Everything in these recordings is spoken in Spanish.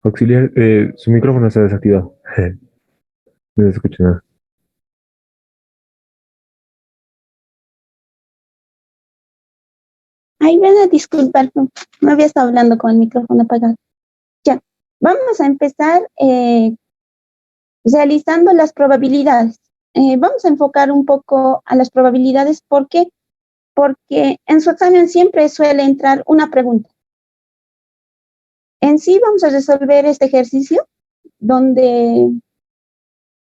Auxiliar, su micrófono está desactivado. No se escucha nada. Ay, van a disculpar, no había estado hablando con el micrófono apagado. Ya, vamos a empezar realizando las probabilidades. Vamos a enfocar un poco a las probabilidades. ¿Por qué? Porque en su examen siempre suele entrar una pregunta. En sí vamos a resolver este ejercicio donde,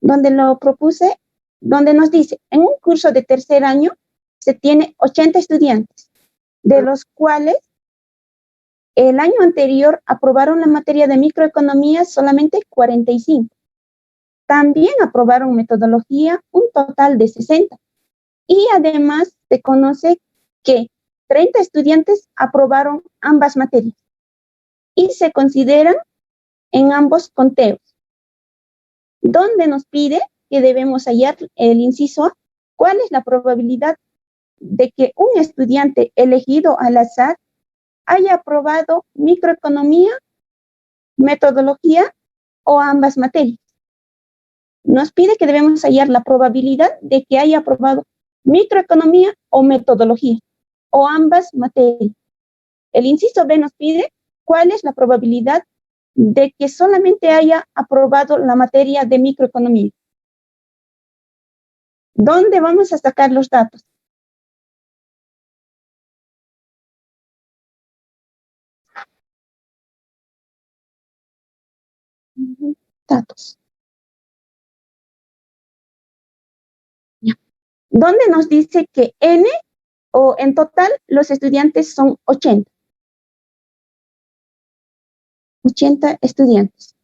donde lo propuse, donde nos dice, en un curso de tercer año se tiene 80 estudiantes, de los cuales el año anterior aprobaron la materia de microeconomía solamente 45. También aprobaron metodología un total de 60. Y además se conoce que 30 estudiantes aprobaron ambas materias y se consideran en ambos conteos, donde nos pide que debemos hallar el inciso A. ¿Cuál es la probabilidad de que un estudiante elegido al azar haya aprobado microeconomía, metodología o ambas materias? Nos pide que debemos hallar la probabilidad de que haya aprobado microeconomía o metodología o ambas materias. El inciso B nos pide cuál es la probabilidad de que solamente haya aprobado la materia de microeconomía. ¿Dónde vamos a sacar los datos? Datos. Ya. ¿Dónde nos dice que N o en total los estudiantes son 80? 80 estudiantes.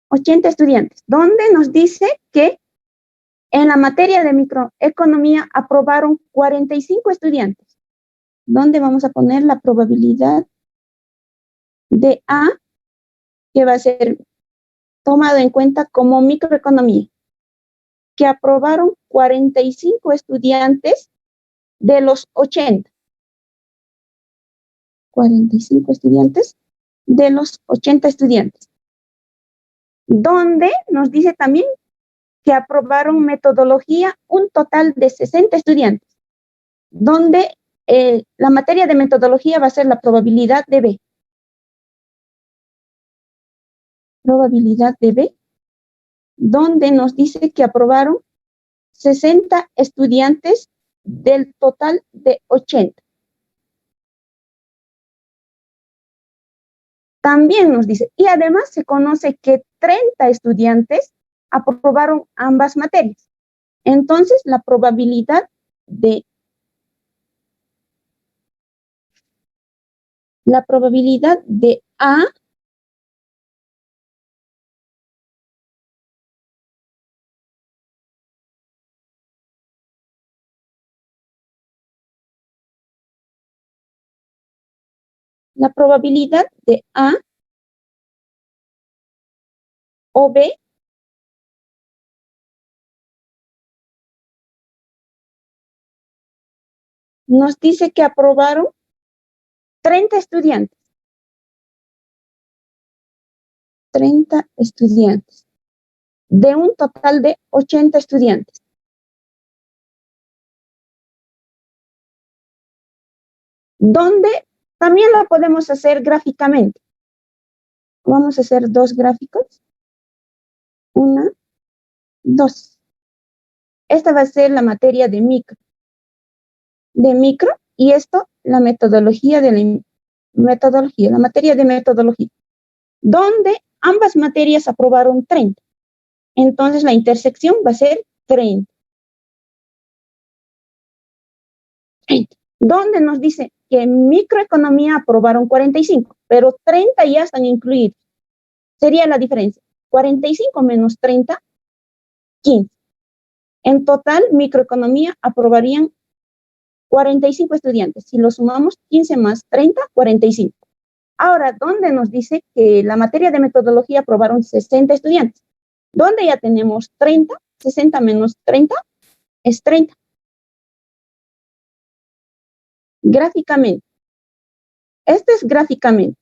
80 estudiantes. ¿Dónde nos dice que en la materia de microeconomía aprobaron 45 estudiantes? ¿Dónde vamos a poner la probabilidad de A, que va a ser tomado en cuenta como microeconomía? Que aprobaron 45 estudiantes de los 80. 45 estudiantes de los 80 estudiantes. Donde nos dice también que aprobaron metodología un total de 60 estudiantes. Donde la materia de metodología va a ser la probabilidad de B. Probabilidad de B, donde nos dice que aprobaron 60 estudiantes del total de 80. También nos dice, y además se conoce que 30 estudiantes aprobaron ambas materias. Entonces, la probabilidad de A, la probabilidad de A o B nos dice que aprobaron 30 estudiantes. 30 estudiantes de un total de 80 estudiantes. Donde también lo podemos hacer gráficamente. Vamos a hacer dos gráficos. 1, 2. Esta va a ser la materia de micro. Y esto la metodología de la materia de metodología, donde ambas materias aprobaron 30. Entonces la intersección va a ser 30. Donde nos dice que en microeconomía aprobaron 45, pero 30 ya están incluidos. Sería la diferencia. 45 menos 30, 15. En total, microeconomía aprobarían 45 estudiantes. Si lo sumamos, 15 más 30, 45. Ahora, ¿dónde nos dice que la materia de metodología aprobaron 60 estudiantes? ¿Dónde ya tenemos 30? 60 menos 30 es 30. gráficamente. Este es gráficamente.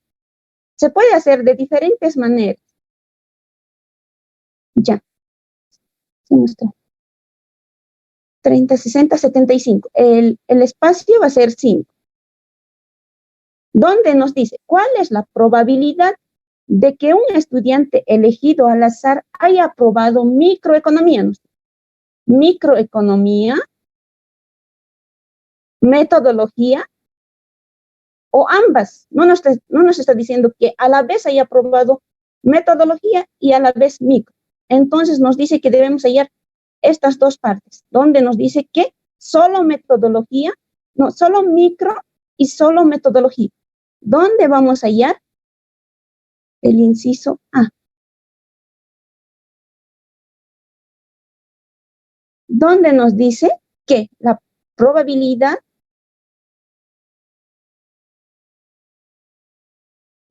Se puede hacer de diferentes maneras. Ya. Se muestra. 30, 60, 75. El espacio va a ser 5. Donde nos dice cuál es la probabilidad de que un estudiante elegido al azar haya aprobado microeconomía. Microeconomía, metodología o ambas. No nos está diciendo que a la vez haya aprobado metodología y a la vez micro. Entonces nos dice que debemos hallar estas dos partes, donde nos dice que solo metodología, no, solo micro y solo metodología. ¿Dónde vamos a hallar? El inciso A. Donde nos dice que la probabilidad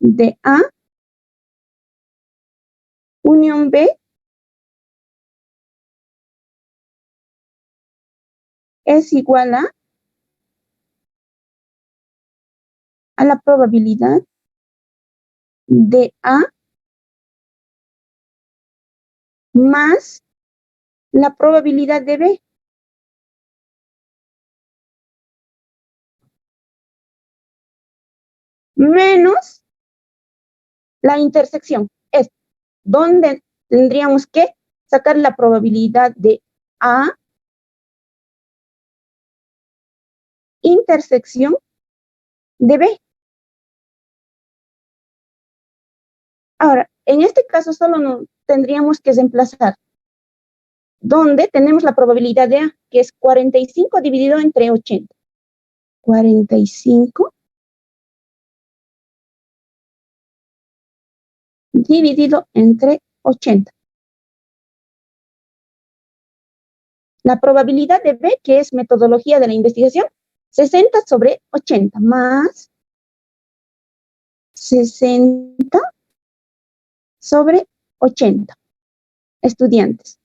de A unión B es igual a la probabilidad de A más la probabilidad de B. Menos la intersección. Es donde tendríamos que sacar la probabilidad de A intersección de B. Ahora, en este caso solo tendríamos que reemplazar donde tenemos la probabilidad de A, que es 45 dividido entre 80. 45 dividido entre 80. La probabilidad de B, que es metodología de la investigación, 60 sobre 80 más 60 sobre 80 estudiantes.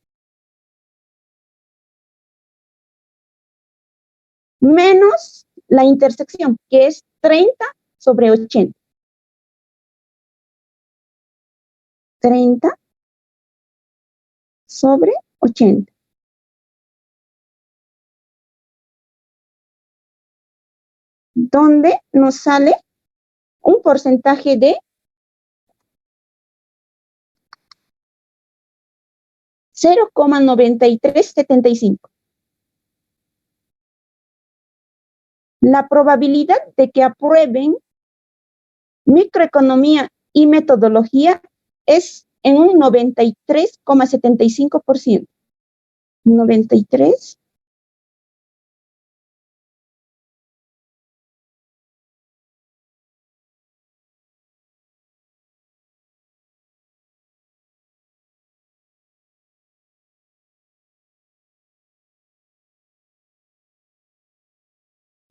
Menos la intersección, que es 30 sobre 80. 30 sobre 80. Donde nos sale un porcentaje de 0,9375. La probabilidad de que aprueben microeconomía y metodología es en un 93,75%. 93.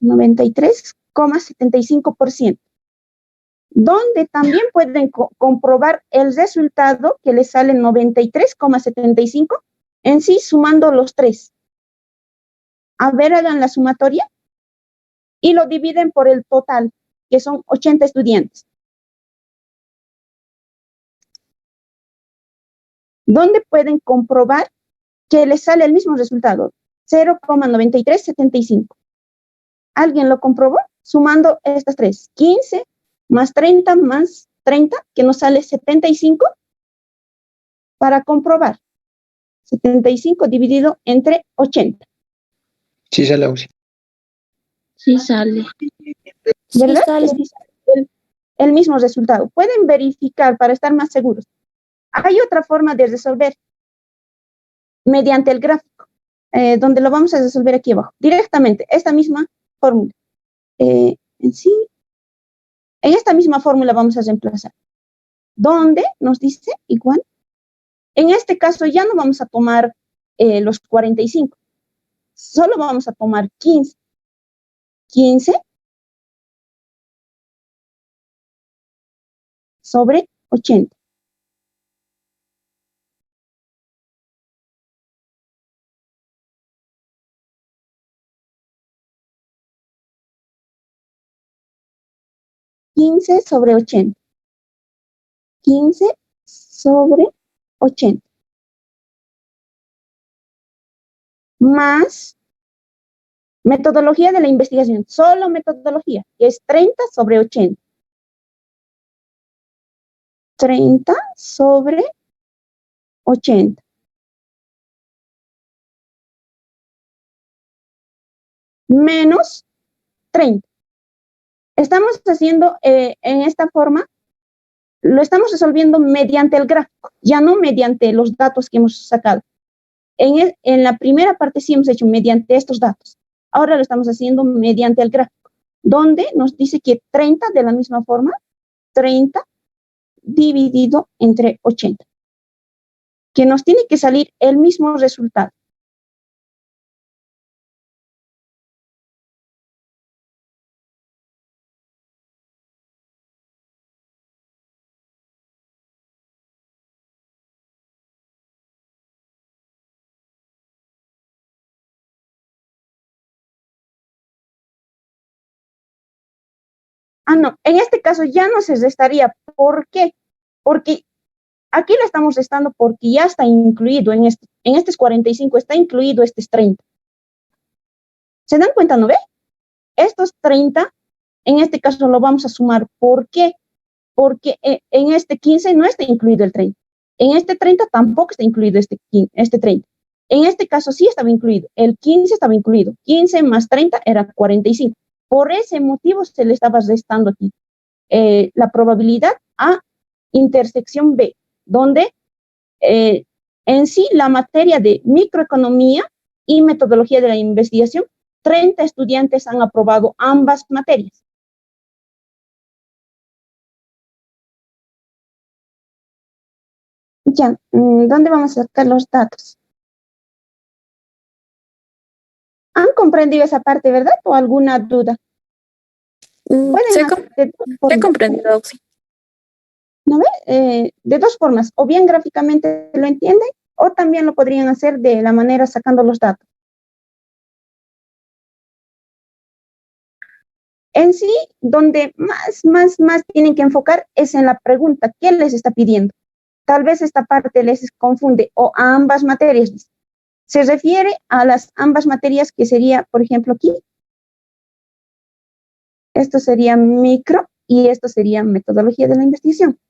,93,75%, donde también pueden comprobar el resultado que les sale 93,75 en sí sumando los tres. A ver, hagan la sumatoria y lo dividen por el total, que son 80 estudiantes. Donde pueden comprobar que les sale el mismo resultado, 0,9375. ¿Alguien lo comprobó? Sumando estas tres, 15 más 30 más 30, que nos sale 75, para comprobar. 75 dividido entre 80. Sí sale, Auxi. Sí sale. ¿Verdad? Sí sale. Es el mismo resultado. Pueden verificar para estar más seguros. Hay otra forma de resolver mediante el gráfico, donde lo vamos a resolver aquí abajo. Directamente, esta misma fórmula. En esta misma fórmula vamos a reemplazar. Donde nos dice igual. En este caso ya no vamos a tomar los 45. Solo vamos a tomar 15. 15 sobre 80. 15 sobre 80. 15 sobre 80. Más metodología de la investigación, solo metodología, que es 30 sobre 80. 30 sobre 80. Menos 30. Estamos haciendo en esta forma, lo estamos resolviendo mediante el gráfico, ya no mediante los datos que hemos sacado. En la primera parte sí hemos hecho mediante estos datos. Ahora lo estamos haciendo mediante el gráfico, donde nos dice que 30 de la misma forma, 30 dividido entre 80, que nos tiene que salir el mismo resultado. Ah, no, en este caso ya no se restaría. ¿Por qué? Porque aquí lo estamos restando porque ya está incluido en este es 45, está incluido este es 30. ¿Se dan cuenta, no ve? Estos 30, en este caso lo vamos a sumar. ¿Por qué? Porque en este 15 no está incluido el 30. En este 30 tampoco está incluido este 30. En este caso sí estaba incluido. El 15 estaba incluido. 15 más 30 era 45. Por ese motivo se le estaba restando aquí la probabilidad a intersección B, donde en sí la materia de microeconomía y metodología de la investigación, 30 estudiantes han aprobado ambas materias. Ya, ¿dónde vamos a sacar los datos? ¿Han comprendido esa parte, verdad? ¿O alguna duda? Pueden hacer de dos He formas, comprendido, sí. ¿no ve? De dos formas, o bien gráficamente lo entienden, o también lo podrían hacer de la manera sacando los datos. En sí, donde más tienen que enfocar es en la pregunta, ¿qué les está pidiendo? Tal vez esta parte les confunde, o a ambas materias. Se refiere a las ambas materias que sería, por ejemplo, aquí. Esto sería micro y esto sería metodología de la investigación.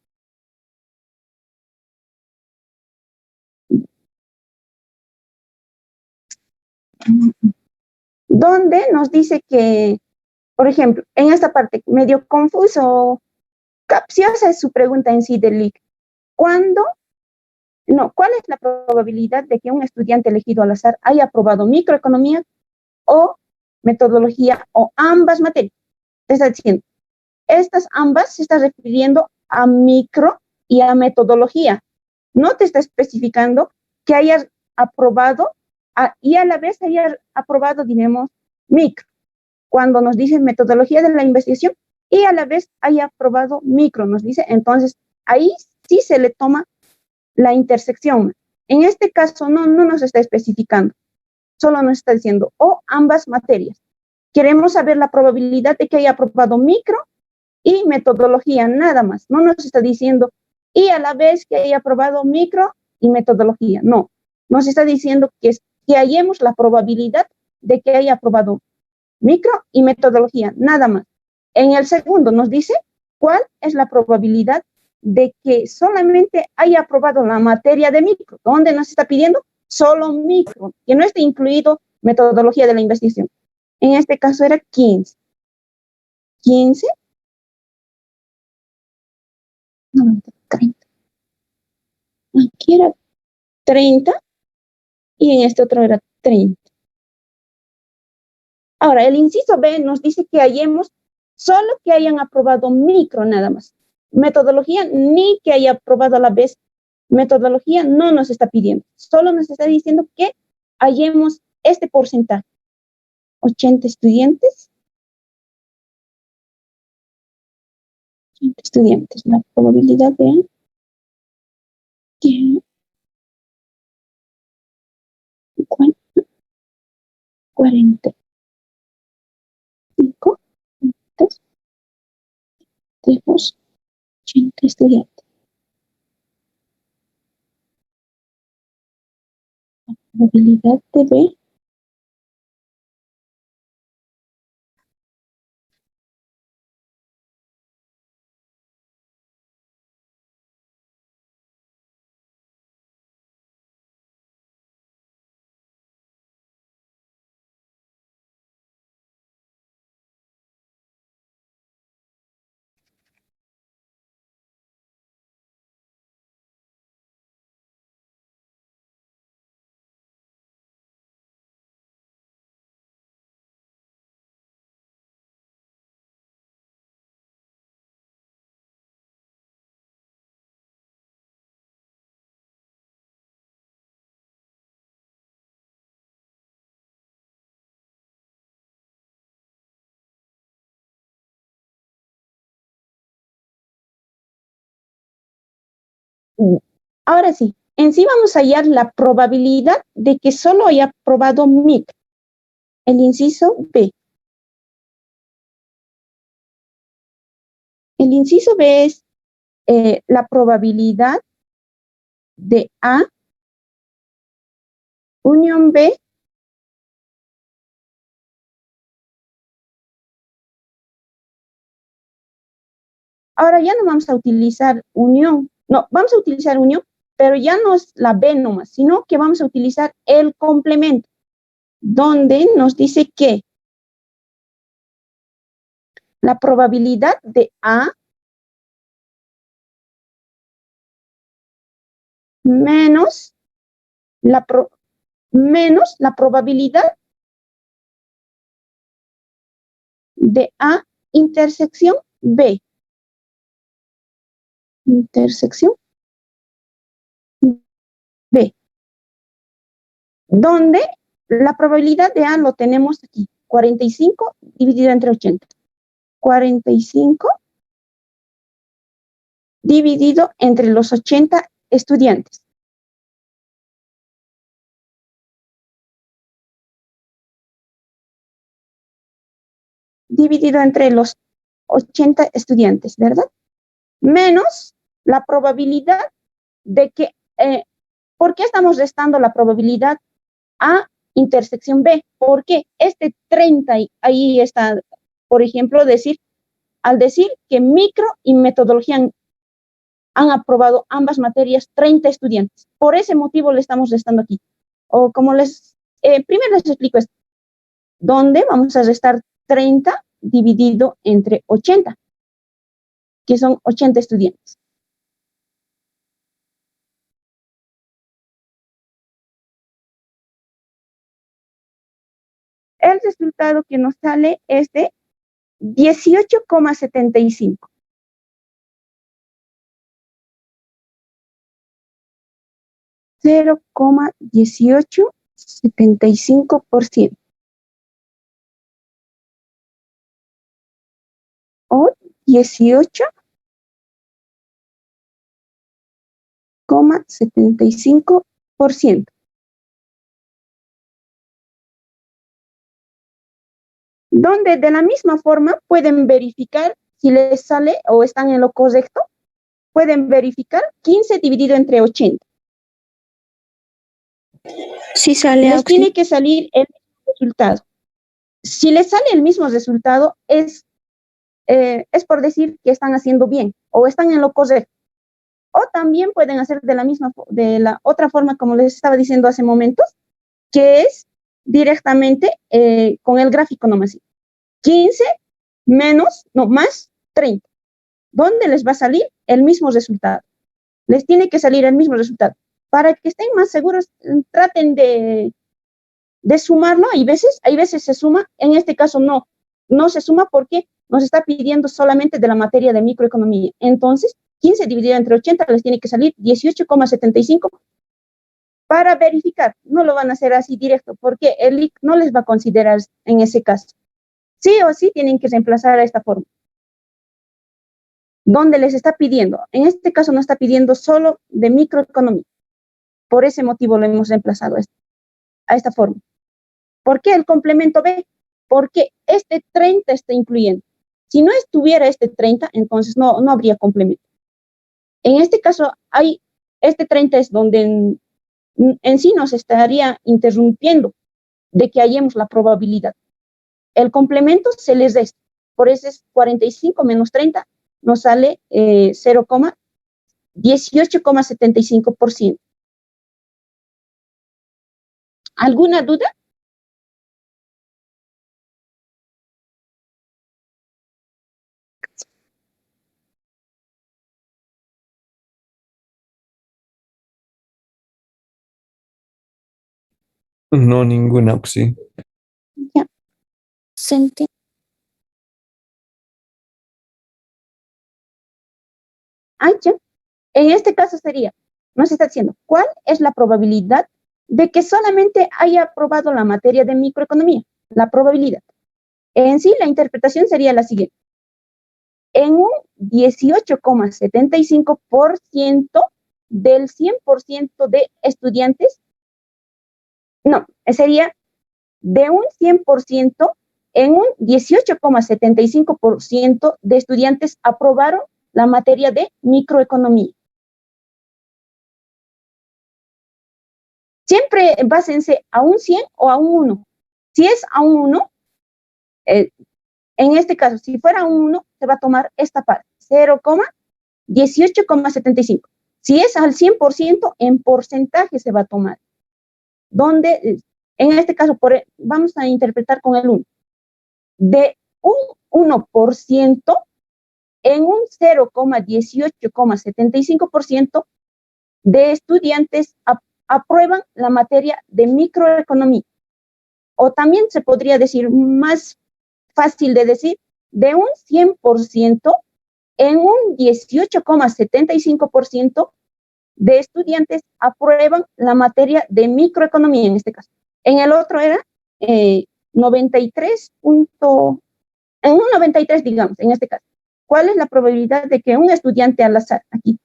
Donde nos dice que, por ejemplo, en esta parte, medio confuso, capciosa es su pregunta en sí del LIC. ¿Cuál es la probabilidad de que un estudiante elegido al azar haya aprobado microeconomía o metodología o ambas materias? Te está diciendo, estas ambas se está refiriendo a micro y a metodología. No te está especificando que hayas aprobado y a la vez hayas aprobado, diremos, micro. Cuando nos dice metodología de la investigación y a la vez haya aprobado micro, nos dice, entonces ahí sí se le toma la intersección. En este caso no nos está especificando, solo nos está diciendo o ambas materias. Queremos saber la probabilidad de que haya aprobado micro y metodología, nada más. No nos está diciendo y a la vez que haya aprobado micro y metodología. No, nos está diciendo que hallemos la probabilidad de que haya aprobado micro y metodología, nada más. En el segundo nos dice cuál es la probabilidad de que solamente haya aprobado la materia de micro, donde nos está pidiendo solo micro, que no esté incluido metodología de la investigación. En este caso era 15. 15, 90, 30. Aquí era 30 y en este otro era 30. Ahora, el inciso B nos dice que hallemos solo que hayan aprobado micro nada más. Metodología, ni que haya aprobado a la vez. Metodología no nos está pidiendo. Solo nos está diciendo que hallemos este porcentaje. 80 estudiantes. 80 estudiantes. La probabilidad de que 45, Tenemos 80 estudiantes. La probabilidad de B Ahora sí, en sí vamos a hallar la probabilidad de que solo haya aprobado MIC, el inciso B. El inciso B es la probabilidad de A unión B ahora ya no vamos a utilizar unión, no, vamos a utilizar unión, pero ya no es la B nomás, sino que vamos a utilizar el complemento, donde nos dice que la probabilidad de A menos la probabilidad de A intersección B. Intersección B. Donde la probabilidad de A lo tenemos aquí, 45 dividido entre 80. 45 dividido entre los 80 estudiantes. Dividido entre los 80 estudiantes, ¿verdad? Menos la probabilidad de que, ¿por qué estamos restando la probabilidad A intersección B? Porque este 30, ahí está, por ejemplo, al decir que micro y metodología han aprobado ambas materias 30 estudiantes. Por ese motivo le estamos restando aquí. O como primero les explico esto. ¿Dónde vamos a restar 30 dividido entre 80? Que son 80 estudiantes. El resultado que nos sale es de 18,75. 0,1875%. O 18,75%. Donde de la misma forma pueden verificar si les sale o están en lo correcto. Pueden verificar 15 dividido entre 80. Sí sale, Les tiene que salir el mismo resultado. Si les sale el mismo resultado, es por decir que están haciendo bien o están en lo correcto. O también pueden hacer de la otra forma, como les estaba diciendo hace momentos, que es directamente con el gráfico nomás. 15 más 30. ¿Dónde les va a salir el mismo resultado? Les tiene que salir el mismo resultado. Para que estén más seguros, traten de sumarlo. Hay veces se suma, en este caso no se suma porque nos está pidiendo solamente de la materia de microeconomía. Entonces, 15 dividido entre 80 les tiene que salir 18,75 para verificar. No lo van a hacer así directo porque el IC no les va a considerar en ese caso. Sí o sí tienen que reemplazar a esta forma. ¿Dónde les está pidiendo? En este caso no está pidiendo solo de microeconomía. Por ese motivo lo hemos reemplazado a esta forma. ¿Por qué el complemento B? Porque este 30 está incluyendo. Si no estuviera este 30, entonces no habría complemento. En este caso, este 30 es donde en sí nos estaría interrumpiendo de que hallemos la probabilidad. El complemento se les resta. Por eso es 45 menos 30, nos sale 0,18,75%. ¿Alguna duda? No, ninguna, pues sí. Ya. ¿Se entiende? Ya. En este caso sería, nos está diciendo, ¿cuál es la probabilidad de que solamente haya aprobado la materia de microeconomía? La probabilidad. En sí, la interpretación sería la siguiente. En un 18,75% del 100% de estudiantes, no, sería de un 100%, en un 18,75% de estudiantes aprobaron la materia de microeconomía. Siempre básense a un 100 o a un 1. Si es a un 1, en este caso, si fuera un 1, se va a tomar esta parte, 0,18,75. Si es al 100%, en porcentaje se va a tomar. Donde, en este caso, vamos a interpretar con el 1. De un 1%, en un 0,18,75% de estudiantes aprueban la materia de microeconomía. O también se podría decir, más fácil de decir, de un 100%, en un 18,75% de estudiantes aprueban la materia de microeconomía en este caso. En el otro era 93 en un 93, digamos, en este caso. ¿Cuál es la probabilidad de que un estudiante al azar, aquí,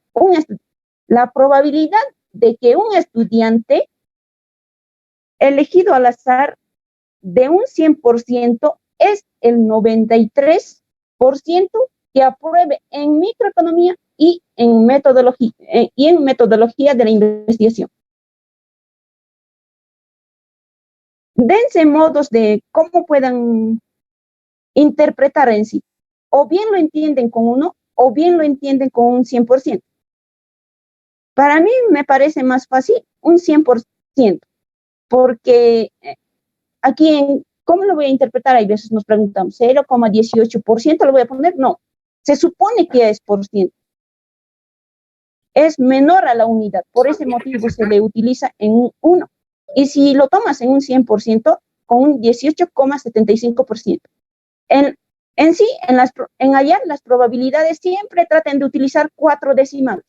la probabilidad de que un estudiante elegido al azar de un 100% es el 93% que apruebe en microeconomía y en metodología de la investigación? Dense modos de cómo puedan interpretar en sí. O bien lo entienden con uno, o bien lo entienden con un 100%. Para mí me parece más fácil un 100%, porque aquí, ¿cómo lo voy a interpretar? Hay veces nos preguntamos, 0,18% lo voy a poner. No, se supone que es por ciento. Es menor a la unidad, por ese motivo se le utiliza en un 1. Y si lo tomas en un 100%, con un 18,75%. En sí, en hallar las probabilidades, siempre traten de utilizar 4 decimales.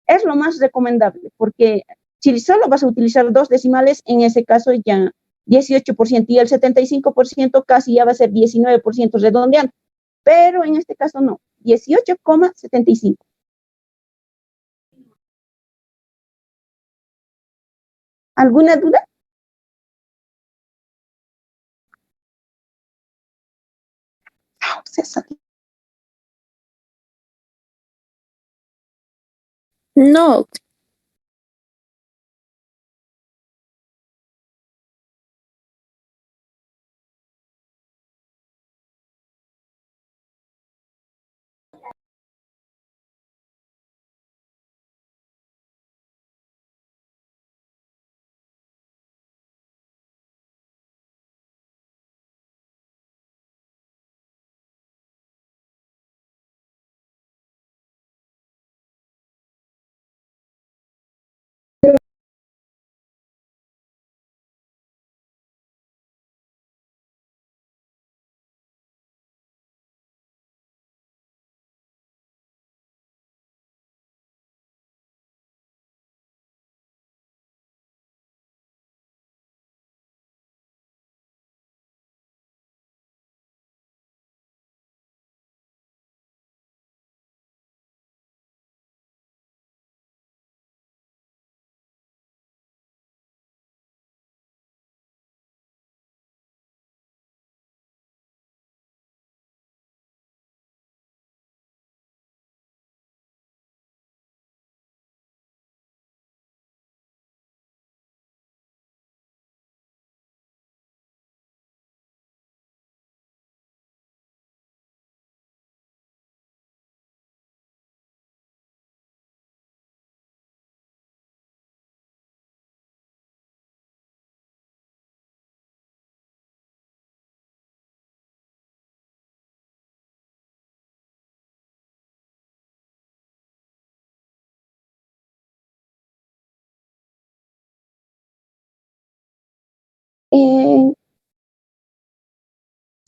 Es lo más recomendable, porque si solo vas a utilizar 2 decimales, en ese caso ya 18%, y el 75% casi ya va a ser 19% redondeando. Pero en este caso no, 18,75. ¿Alguna duda? César. No,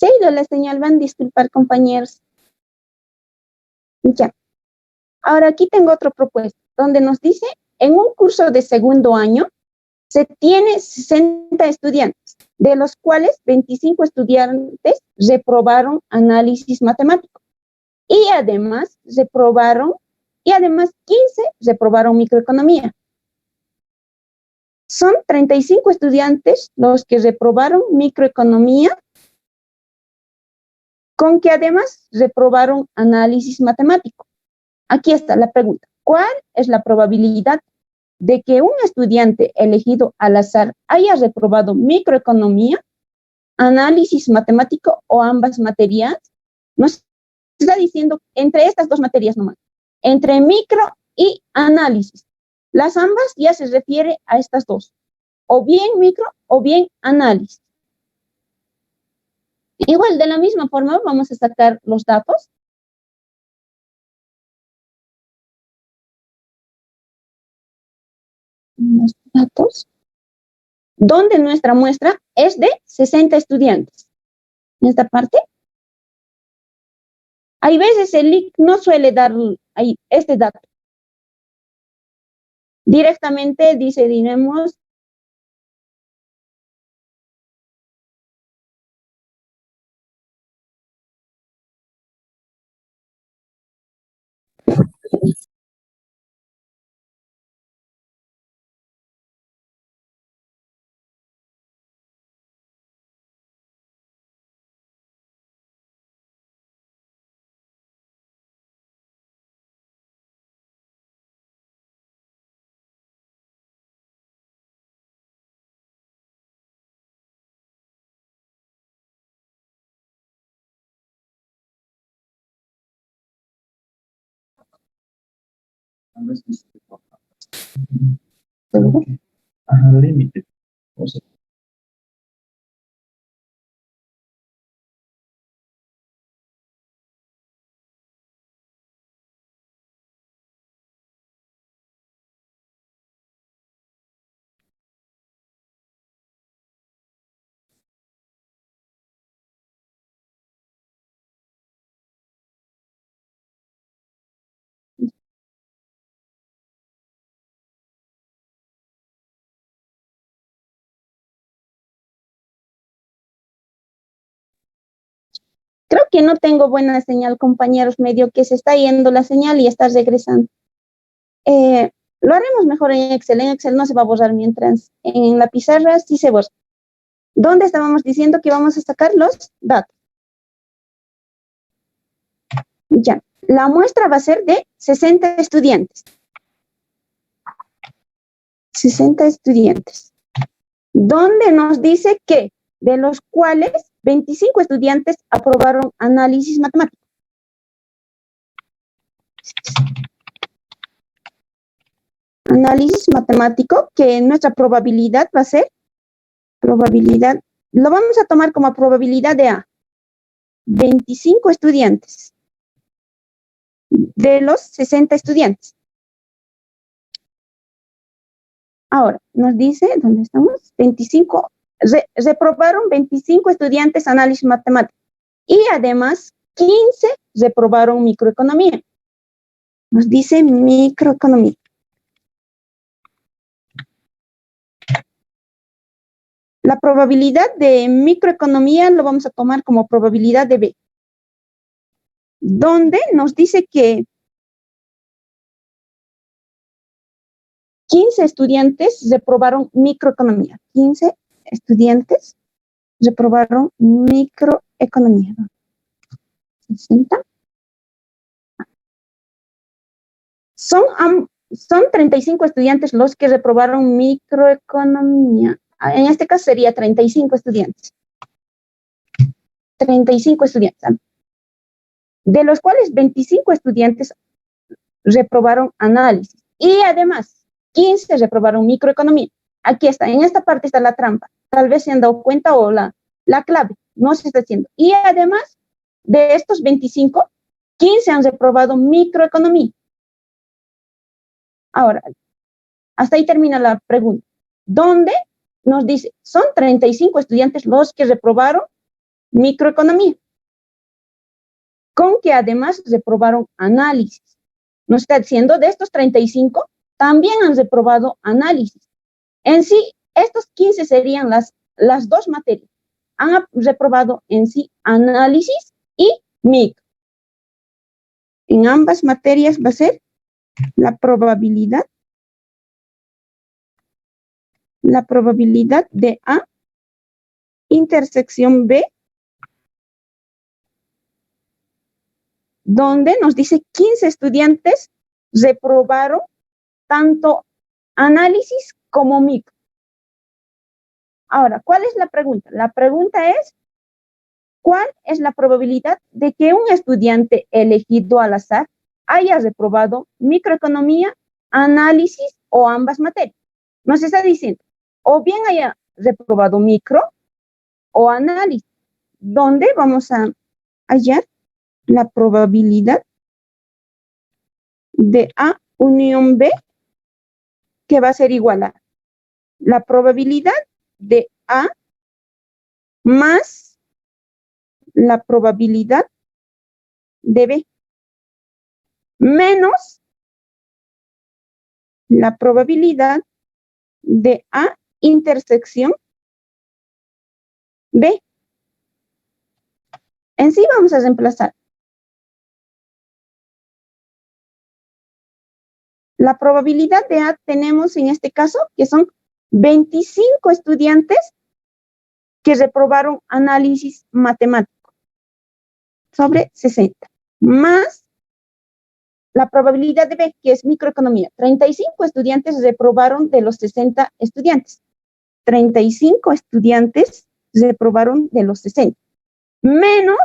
Se ha ido la señal, van a disculpar, compañeros. Ya. Ahora aquí tengo otra propuesta, donde nos dice, en un curso de segundo año, se tiene 60 estudiantes, de los cuales 25 estudiantes reprobaron análisis matemático. Y además 15 reprobaron microeconomía. Son 35 estudiantes los que reprobaron microeconomía, con que además reprobaron análisis matemático. Aquí está la pregunta. ¿Cuál es la probabilidad de que un estudiante elegido al azar haya reprobado microeconomía, análisis matemático o ambas materias? Nos está diciendo entre estas dos materias nomás, entre micro y análisis. Las ambas ya se refiere a estas dos, o bien micro o bien análisis. Igual, de la misma forma, vamos a sacar los datos. Los datos, donde nuestra muestra es de 60 estudiantes. En esta parte, hay veces el LIC no suele dar ahí este dato. Directamente dice, diremos, Límite. O sea, creo que no tengo buena señal, compañeros, medio que se está yendo la señal y está regresando. Lo haremos mejor en Excel. En Excel no se va a borrar, mientras en la pizarra sí se borra. ¿Dónde estábamos diciendo que vamos a sacar los datos? Ya, la muestra va a ser de 60 estudiantes. 60 estudiantes. Donde nos dice que de los cuales 25 estudiantes aprobaron análisis matemático. Análisis matemático, que nuestra probabilidad va a ser, probabilidad, lo vamos a tomar como probabilidad de A. 25 estudiantes de los 60 estudiantes. Ahora, nos dice, ¿dónde estamos? 25, reprobaron 25 estudiantes análisis matemático y además 15 reprobaron microeconomía. Nos dice microeconomía. La probabilidad de microeconomía lo vamos a tomar como probabilidad de B, donde nos dice que 15 estudiantes reprobaron microeconomía. 15 estudiantes reprobaron microeconomía. 60. Son 35 estudiantes los que reprobaron microeconomía. En este caso sería 35 estudiantes. 35 estudiantes. De los cuales 25 estudiantes reprobaron análisis. Y además, 15 reprobaron microeconomía. Aquí está, en esta parte está la trampa. Tal vez se han dado cuenta o la clave no se está haciendo. Y además, de estos 25, 15 han reprobado microeconomía. Ahora, hasta ahí termina la pregunta. ¿Dónde nos dice? Son 35 estudiantes los que reprobaron microeconomía, con que además reprobaron análisis. Nos está diciendo, de estos 35, también han reprobado análisis. En sí, estos 15 serían las dos materias. Han reprobado en sí análisis y micro. En ambas materias va a ser la probabilidad de A intersección B, donde nos dice 15 estudiantes reprobaron tanto análisis como micro. Ahora, ¿cuál es la pregunta? La pregunta es, ¿cuál es la probabilidad de que un estudiante elegido al azar haya reprobado microeconomía, análisis o ambas materias? Nos está diciendo, o bien haya reprobado micro o análisis, donde vamos a hallar la probabilidad de A unión B, que va a ser igual a la probabilidad de A más la probabilidad de B, menos la probabilidad de A intersección B. En sí vamos a reemplazar la probabilidad de A, tenemos en este caso que son 25 estudiantes que reprobaron análisis matemático sobre 60, más la probabilidad de B, que es microeconomía. 35 estudiantes reprobaron de los 60 estudiantes. 35 estudiantes reprobaron de los 60. Menos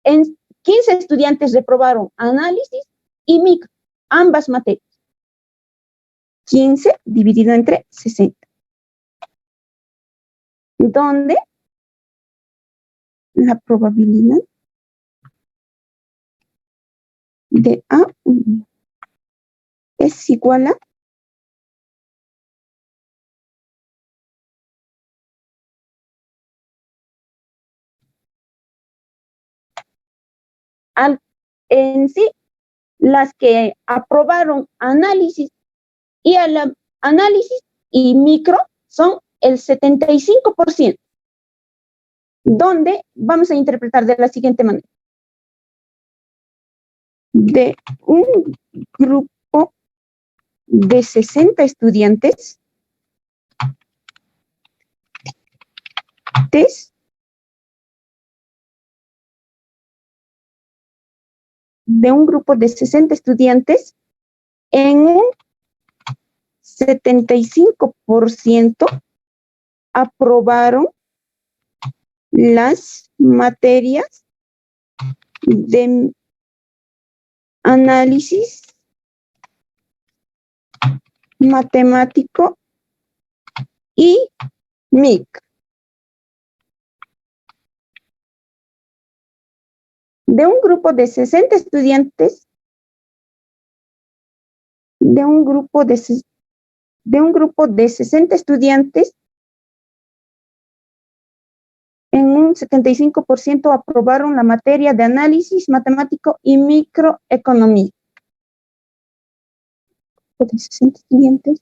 en 15 estudiantes reprobaron análisis y micro, ambas materias. 15 dividido entre 60. Donde la probabilidad de A es igual a en sí, las que aprobaron análisis y análisis y micro son el 75%, donde vamos a interpretar de la siguiente manera. De un grupo de 60 estudiantes, en un 75% aprobaron las materias de análisis matemático y MIC. De un grupo de 60 estudiantes, en un grupo de 60 estudiantes, en un 75% aprobaron la materia de análisis matemático y microeconomía. De 60 estudiantes,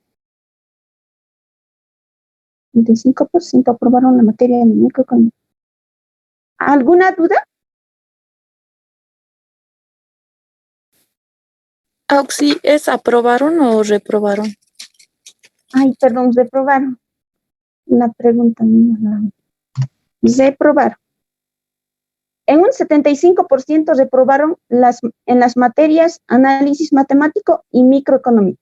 75% aprobaron la materia de microeconomía. ¿Alguna duda? Auxi, ¿es aprobaron o reprobaron? Ay, perdón, reprobaron. La pregunta no es la reprobaron. En un 75% reprobaron en las materias análisis matemático y microeconomía.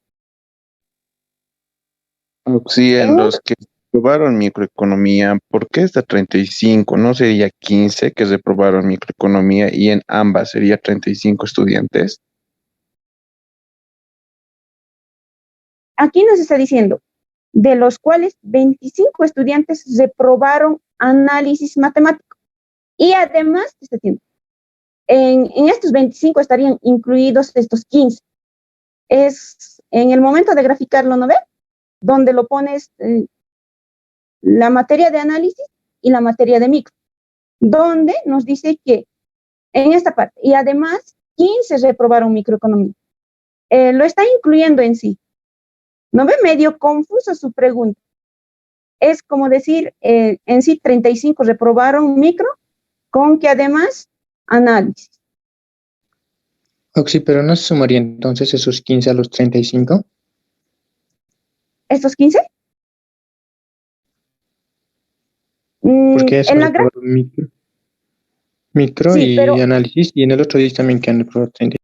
Sí, en los que reprobaron microeconomía, ¿por qué está 35? ¿No sería 15 que reprobaron microeconomía y en ambas sería 35 estudiantes? Aquí nos está diciendo, de los cuales 25 estudiantes reprobaron análisis matemático. Y además, en estos 25 estarían incluidos estos 15. Es en el momento de graficarlo, ¿no ve? Donde lo pones la materia de análisis y la materia de micro. donde nos dice que en esta parte, y además 15 reprobaron microeconomía. Lo está incluyendo en sí. ¿No ve medio confuso su pregunta? Es como decir, en sí 35 reprobaron micro, con que además análisis. Oxy, pero no se sumaría entonces esos 15 a los 35. ¿Estos 15? Porque eso En la reprobaron micro sí, y pero análisis, y en el otro dice también que han reprobado 30.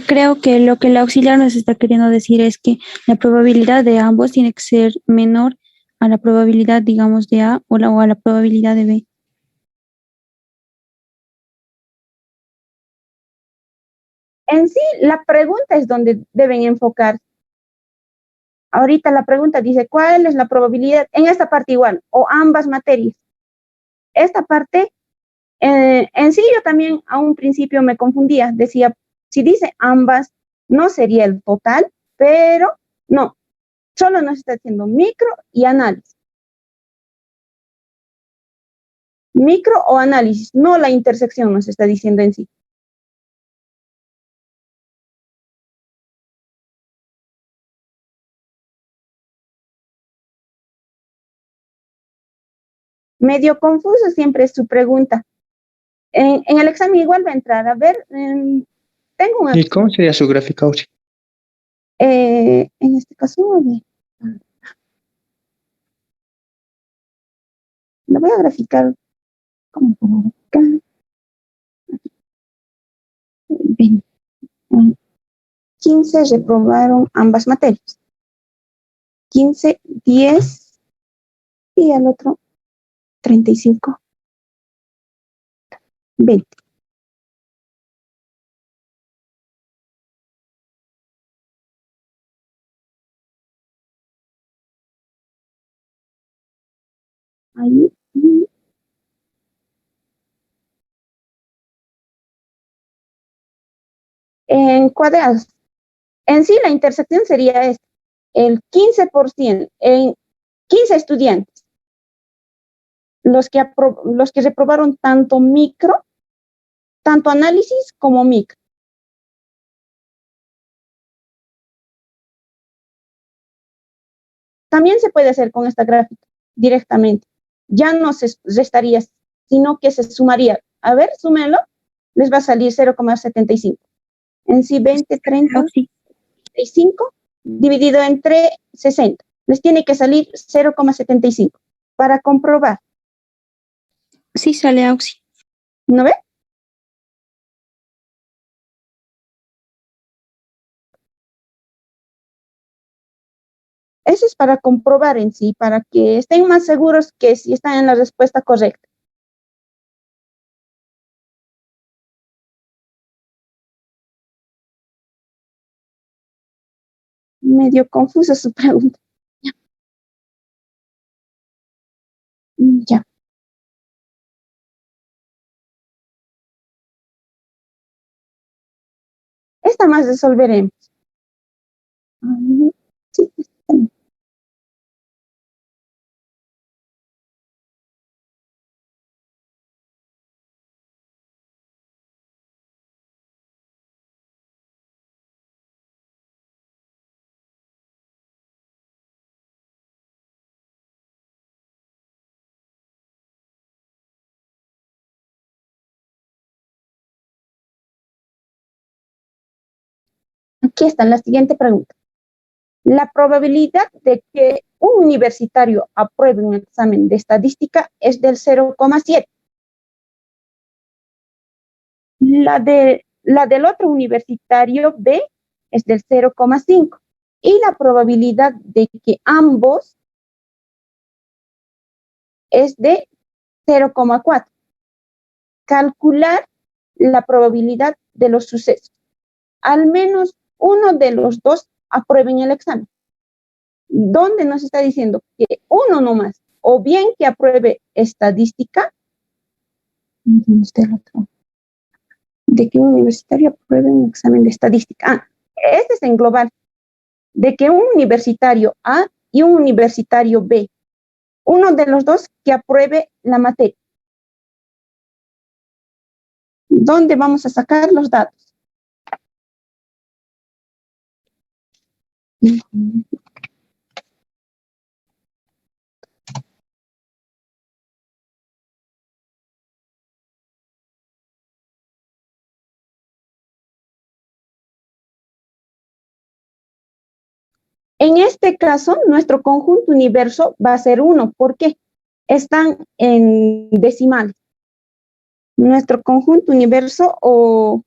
Creo que lo que el auxiliar nos está queriendo decir es que la probabilidad de ambos tiene que ser menor a la probabilidad, digamos, de A o a la probabilidad de B. en sí la pregunta es donde deben enfocar. Ahorita la pregunta dice, ¿cuál es la probabilidad? En esta parte igual, o ambas materias. Esta parte, en sí yo también a un principio me confundía, decía, si dice ambas, no sería el total, pero no, solo nos está diciendo micro y análisis. Micro o análisis, no la intersección nos está diciendo en sí. Medio confuso siempre es su pregunta. En el examen igual va a entrar. A ver, tengo una. ¿Y cómo sería su gráfica, Oxy? En este caso, a ver, lo voy a graficar. ¿Cómo puedo graficar? Bien. 15 reprobaron ambas materias. 15, 10 y al otro 35, 20. Ahí. En cuadrados. En sí, la intersección sería esta. El 15% en 15 estudiantes. Los que reprobaron tanto micro, tanto análisis como micro. También se puede hacer con esta gráfica directamente. Ya no se restaría, sino que se sumaría. A ver, súmenlo. Les va a salir 0,75. En sí, 20, 30, 35 dividido entre 60. Les tiene que salir 0,75 para comprobar. Sí, sale Auxi. ¿No ve? Eso es para comprobar en sí, para que estén más seguros que si están en la respuesta correcta. Medio confusa su pregunta. Ya. Esta más resolveremos. Sí, está bien. Aquí está la siguiente pregunta. La probabilidad de que un universitario apruebe un examen de estadística es del 0,7. La del otro universitario B es del 0,5. Y la probabilidad de que ambos es de 0,4. Calcular la probabilidad de los sucesos. Al menos uno de los dos aprueben el examen. ¿Dónde nos está diciendo que uno nomás, o bien que apruebe estadística, ¿dónde está el otro? De que un universitario apruebe un examen de estadística. Este es en global. De que un universitario A y un universitario B uno de los dos que apruebe la materia. ¿Dónde vamos a sacar los datos? En este caso, nuestro conjunto universo va a ser 1. ¿Por qué? Están en decimales. Nuestro conjunto universo o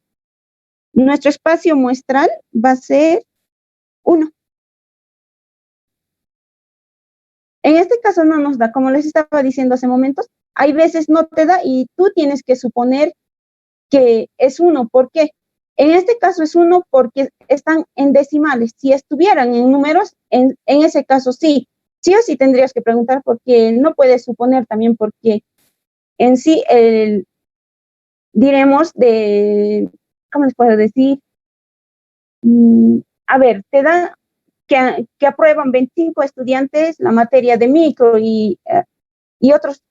nuestro espacio muestral va a ser 1. En este caso no nos da, como les estaba diciendo hace momentos, hay veces no te da y tú tienes que suponer que es 1. ¿Por qué? En este caso es 1 porque están en decimales. Si estuvieran en números, en ese caso sí. Sí o sí tendrías que preguntar porque no puedes suponer también porque en sí diremos ¿cómo les puedo decir? A ver, te da que aprueban 25 estudiantes la materia de micro y otros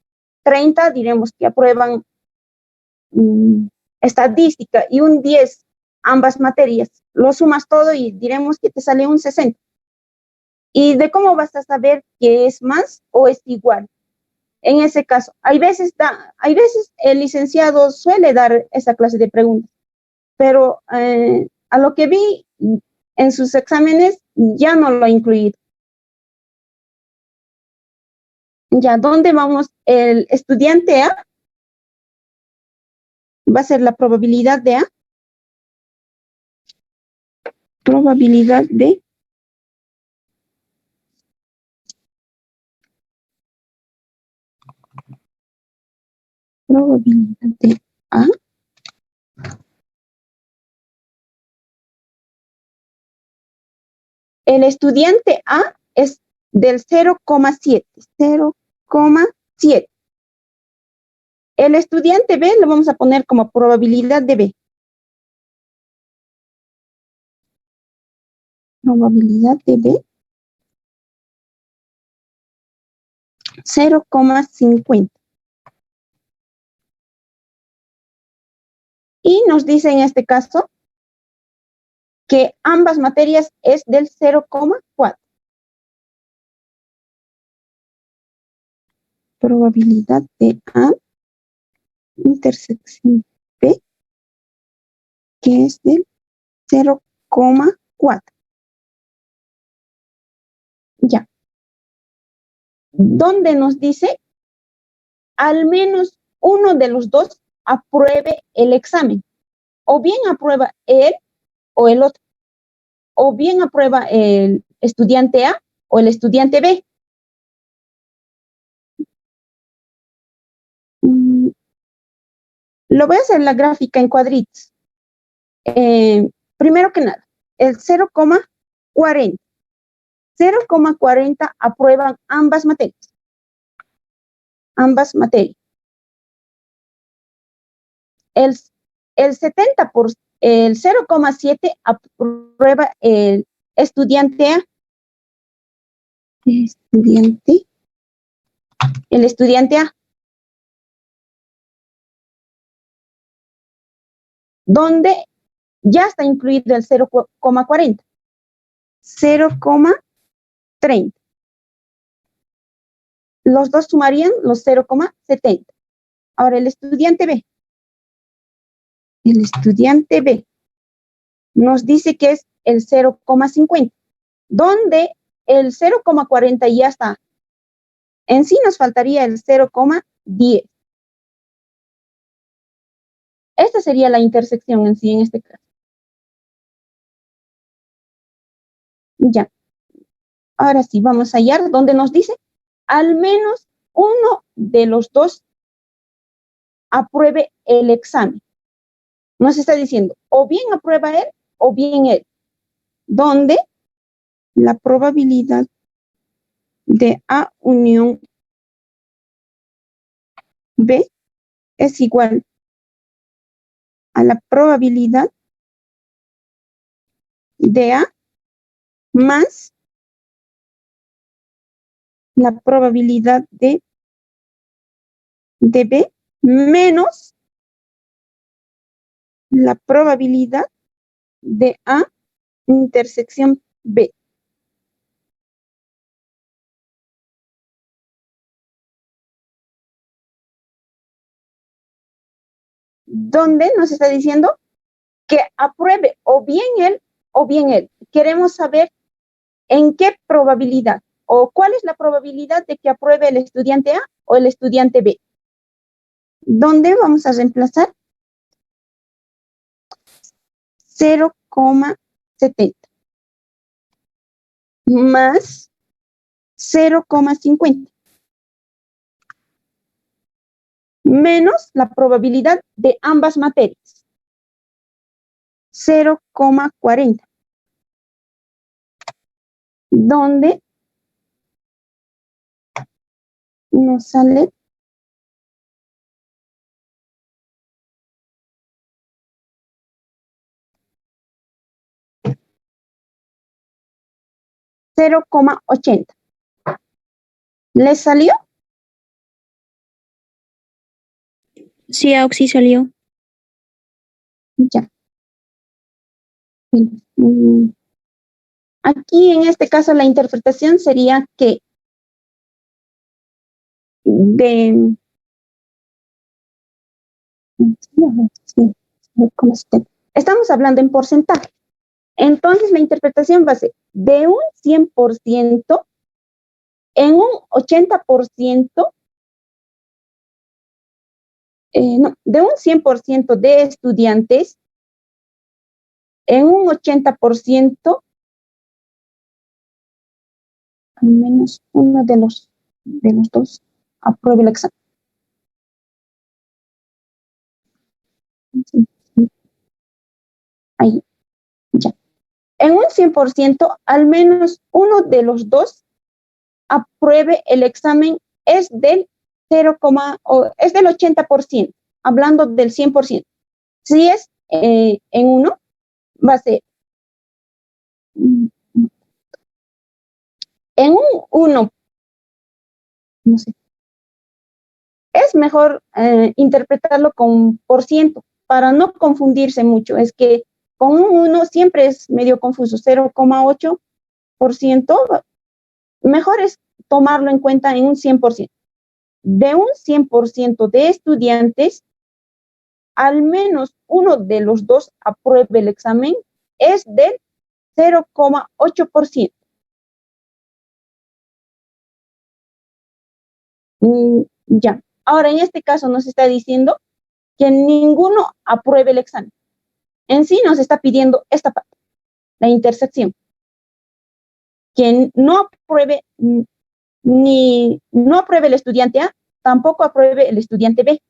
30 diremos que aprueban estadística y un 10 ambas materias. Lo sumas todo y diremos que te sale un 60. ¿Y de cómo vas a saber que es más o es igual? En ese caso, hay veces el licenciado suele dar esa clase de preguntas, pero a lo que vi en sus exámenes ya no lo ha incluido. Ya, ¿dónde vamos? El estudiante A va a ser la probabilidad de A. Probabilidad de A. El estudiante A es del 0,7. 0,7. El estudiante B lo vamos a poner como probabilidad de B. Probabilidad de B. 0,50. Y nos dice en este caso que ambas materias es del 0,4. Probabilidad de A intersección B, que es del 0,4. Ya. Donde nos dice al menos uno de los dos apruebe el examen. O bien aprueba él o el otro. O bien aprueba el estudiante A o el estudiante B. Lo voy a hacer la gráfica en cuadritos. Primero que nada, el 0,40. 0,40 aprueban ambas materias. Ambas materias. El 0,7 aprueba el estudiante A. El estudiante A. Donde ya está incluido el 0,40. 0,30. Los dos sumarían los 0,70. Ahora el estudiante B. El estudiante B nos dice que es el 0,50, donde el 0,40 ya está. En sí nos faltaría el 0,10. Esta sería la intersección en sí en este caso. Ya. Ahora sí, vamos a hallar donde nos dice al menos uno de los dos apruebe el examen. Nos está diciendo o bien aprueba él o bien él. Donde la probabilidad de A unión B es igual a la probabilidad de A más la probabilidad de B menos la probabilidad de A intersección B. Donde nos está diciendo que apruebe o bien él o bien él. Queremos saber en qué probabilidad o cuál es la probabilidad de que apruebe el estudiante A o el estudiante B. ¿Dónde vamos a reemplazar? 0,70 más 0,50 menos la probabilidad de ambas materias, 0,40, donde nos sale 0,80. ¿Les salió? Sí, Auxi salió. Ya. Aquí en este caso la interpretación sería que estamos hablando en porcentaje. Entonces la interpretación va a ser de un 100% en un 80%, no, de un 100% de estudiantes, en un 80%, al menos uno de los dos apruebe el examen. Ahí, ya. En un 100%, al menos uno de los dos apruebe el examen, es del 80%, hablando del 100%. Si es en uno, va a ser en un 1, no sé. Es mejor interpretarlo con por ciento para no confundirse mucho. Es que con un 1 siempre es medio confuso, 0,8%. Mejor es tomarlo en cuenta en un 100%. De un 100% de estudiantes, al menos uno de los dos apruebe el examen, es del 0,8%. Ya. Ahora, en este caso nos está diciendo que ninguno apruebe el examen. En sí nos está pidiendo esta parte, la intersección. Que no apruebe no apruebe el estudiante A, tampoco apruebe el estudiante B.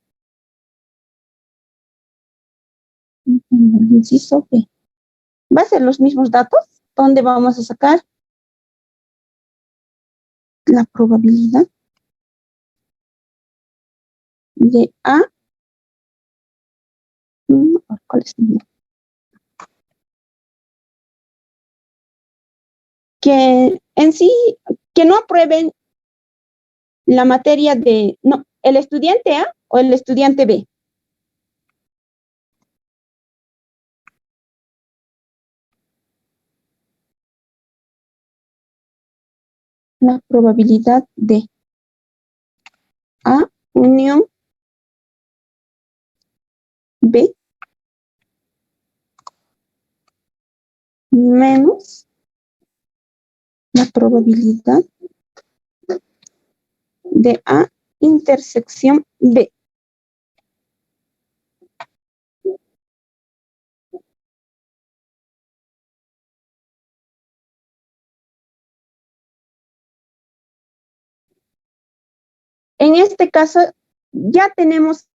Inciso B. Va a ser los mismos datos, donde vamos a sacar la probabilidad de A. ¿Cuál es el número? Que en sí, que no aprueben la materia de, no, el estudiante A o el estudiante B. La probabilidad de A unión B menos la probabilidad de A intersección B. En este caso, ya tenemos